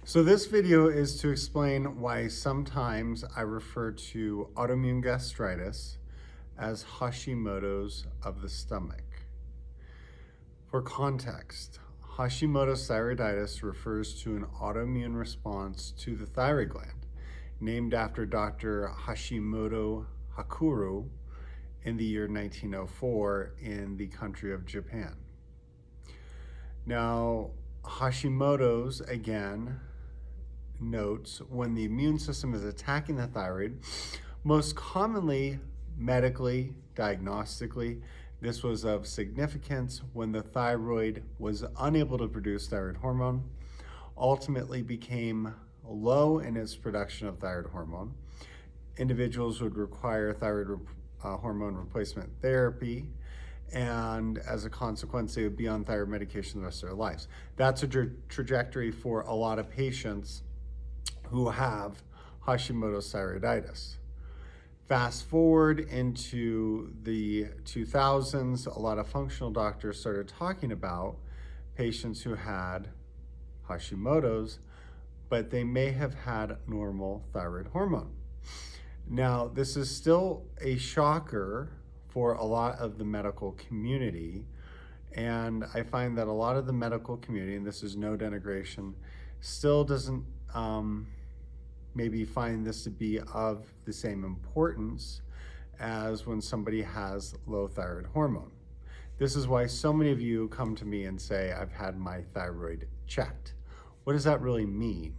So this video is to explain why sometimes I refer to autoimmune gastritis as Hashimoto's of the stomach. For context, Hashimoto's thyroiditis refers to an autoimmune response to the thyroid gland, named after Dr. Hashimoto Hakuru in the year 1904 in the country of Japan. Now, Hashimoto's, again, notes when the immune system is attacking the thyroid, most commonly medically, diagnostically, this was of significance when the thyroid was unable to produce thyroid hormone, ultimately became low in its production of thyroid hormone. Individuals would require thyroid hormone replacement therapy, and as a consequence, they would be on thyroid medication the rest of their lives. That's a trajectory for a lot of patients who have Hashimoto's thyroiditis. Fast forward into the 2000s, a lot of functional doctors started talking about patients who had Hashimoto's, but they may have had normal thyroid hormone. Now, this is still a shocker for a lot of the medical community, and I find that a lot of the medical community, and this is no denigration, still doesn't maybe find this to be of the same importance as when somebody has low thyroid hormone. This is why so many of you come to me and say, I've had my thyroid checked. What does that really mean?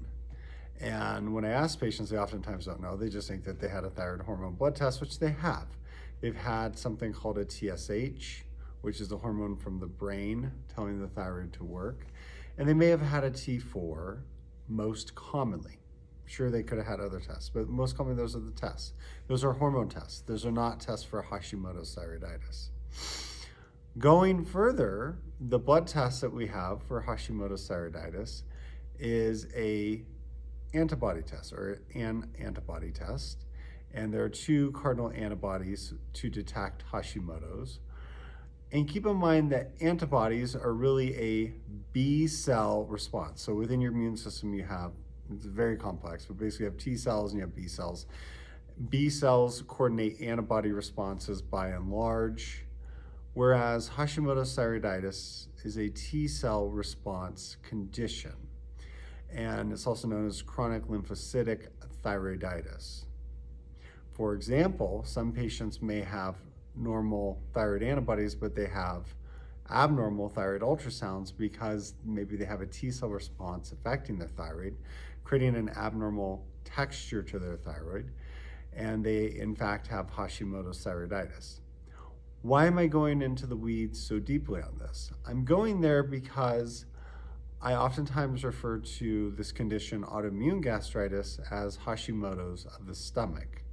And when I ask patients, they oftentimes don't know. They just think that they had a thyroid hormone blood test, which they have. They've had something called a TSH, which is the hormone from the brain telling the thyroid to work. And they may have had a T4, most commonly. Sure, they could have had other tests, but most commonly those are the tests. Those are hormone tests. Those are not tests for Hashimoto's thyroiditis. Going further, the blood test that we have for Hashimoto's thyroiditis is an antibody test, or an antibody test. And there are two cardinal antibodies to detect Hashimoto's. And keep in mind that antibodies are really a B cell response. So within your immune system, you have, it's very complex, but basically you have T cells and you have B cells. B cells coordinate antibody responses by and large, whereas Hashimoto's thyroiditis is a T cell response condition. And it's also known as chronic lymphocytic thyroiditis. For example, some patients may have normal thyroid antibodies, but they have abnormal thyroid ultrasounds because maybe they have a T cell response affecting their thyroid, creating an abnormal texture to their thyroid, and they in fact have Hashimoto's thyroiditis. Why am I going into the weeds so deeply on this? I'm going there because I oftentimes refer to this condition, autoimmune gastritis, as Hashimoto's of the stomach.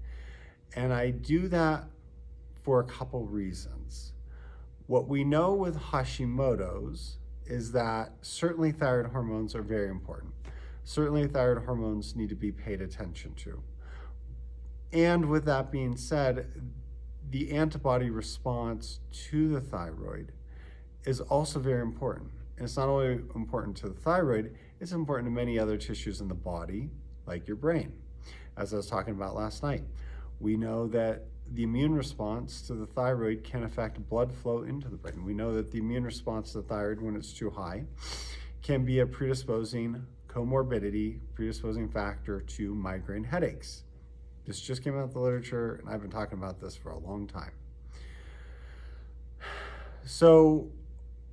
And I do that for a couple reasons. What we know with Hashimoto's is that certainly thyroid hormones are very important. Certainly thyroid hormones need to be paid attention to. And with that being said, the antibody response to the thyroid is also very important. And it's not only important to the thyroid, it's important to many other tissues in the body, like your brain. As I was talking about last night, we know that the immune response to the thyroid can affect blood flow into the brain. We know that the immune response to the thyroid, when it's too high, can be a predisposing comorbidity, predisposing factor to migraine headaches. This just came out of the literature, and I've been talking about this for a long time. So,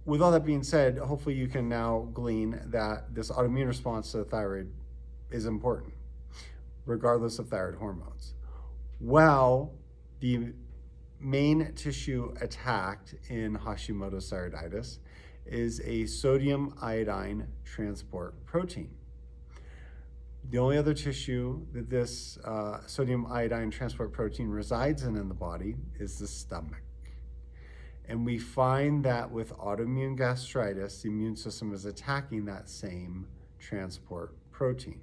with all that being said, hopefully you can now glean that this autoimmune response to the thyroid is important, regardless of thyroid hormones. Well, the main tissue attacked in Hashimoto's thyroiditis is a sodium iodine transport protein. The only other tissue that this sodium iodine transport protein resides in the body is the stomach. And we find that with autoimmune gastritis, the immune system is attacking that same transport protein.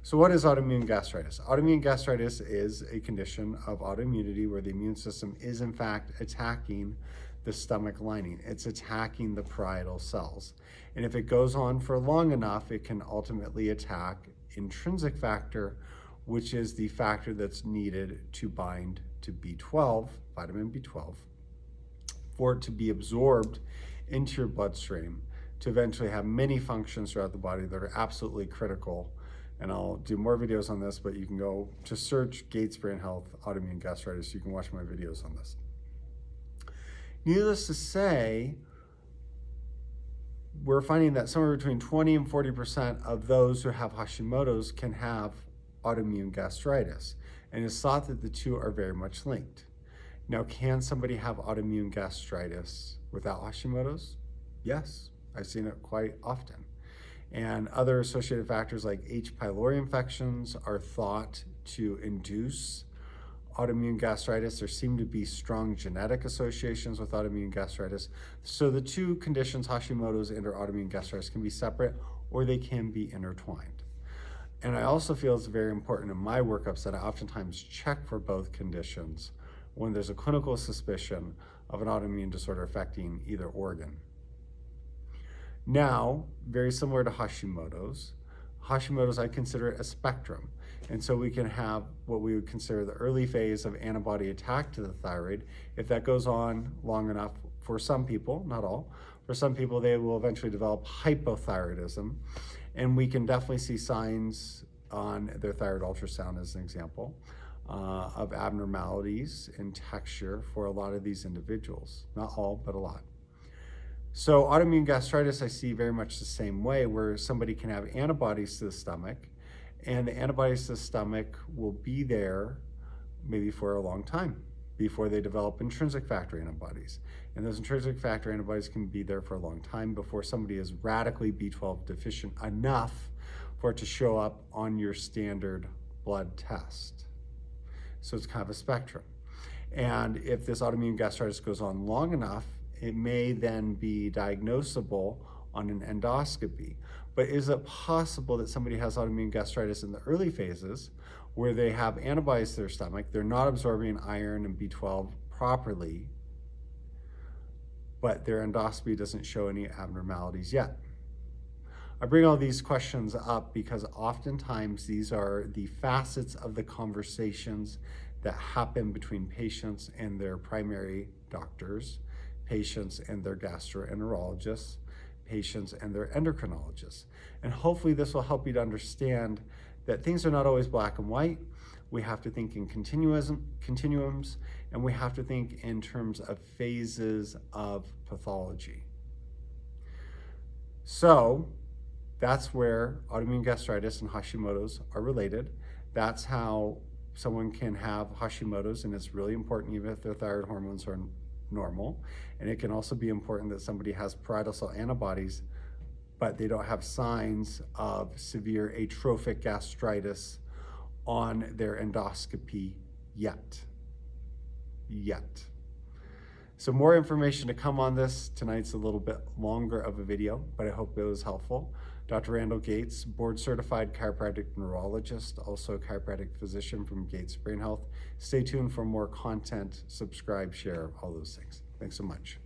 So what is autoimmune gastritis? Autoimmune gastritis is a condition of autoimmunity where the immune system is in fact attacking the stomach lining. It's attacking the parietal cells. And if it goes on for long enough, it can ultimately attack intrinsic factor, which is the factor that's needed to bind to B12, vitamin B12, for it to be absorbed into your bloodstream to eventually have many functions throughout the body that are absolutely critical. And I'll do more videos on this, but you can go to search Gates Brain Health Autoimmune Gastritis. You can watch my videos on this. Needless to say, we're finding that somewhere between 20 and 40% of those who have Hashimoto's can have autoimmune gastritis. And it's thought that the two are very much linked. Now, can somebody have autoimmune gastritis without Hashimoto's? Yes, I've seen it quite often. And other associated factors like H. pylori infections are thought to induce autoimmune gastritis. There seem to be strong genetic associations with autoimmune gastritis. So the two conditions, Hashimoto's and or autoimmune gastritis, can be separate or they can be intertwined. And I also feel it's very important in my workups that I oftentimes check for both conditions when there's a clinical suspicion of an autoimmune disorder affecting either organ. Now, very similar to Hashimoto's, I consider it a spectrum. And so we can have what we would consider the early phase of antibody attack to the thyroid. If that goes on long enough, for some people, not all, for some people, they will eventually develop hypothyroidism. And we can definitely see signs on their thyroid ultrasound, as an example, of abnormalities in texture for a lot of these individuals. Not all, but a lot. So autoimmune gastritis I see very much the same way, where somebody can have antibodies to the stomach, and the antibodies to the stomach will be there maybe for a long time before they develop intrinsic factor antibodies. And those intrinsic factor antibodies can be there for a long time before somebody is radically B12 deficient enough for it to show up on your standard blood test. So it's kind of a spectrum. And if this autoimmune gastritis goes on long enough, it may then be diagnosable on an endoscopy. But is it possible that somebody has autoimmune gastritis in the early phases where they have antibodies to their stomach, they're not absorbing iron and B12 properly, but their endoscopy doesn't show any abnormalities yet? I bring all these questions up because oftentimes these are the facets of the conversations that happen between patients and their primary doctors, patients and their gastroenterologists, patients and their endocrinologists. And hopefully this will help you to understand that things are not always black and white. We have to think in continuums, and we have to think in terms of phases of pathology. So that's where autoimmune gastritis and Hashimoto's are related. That's how someone can have Hashimoto's, and it's really important even if their thyroid hormones are normal. And it can also be important that somebody has parietal cell antibodies, but they don't have signs of severe atrophic gastritis on their endoscopy yet. So more information to come on this. Tonight's a little bit longer of a video, but I hope it was helpful. Dr. Randall Gates, board certified chiropractic neurologist, also a chiropractic physician from Gates Brain Health. Stay tuned for more content, subscribe, share, all those things. Thanks so much.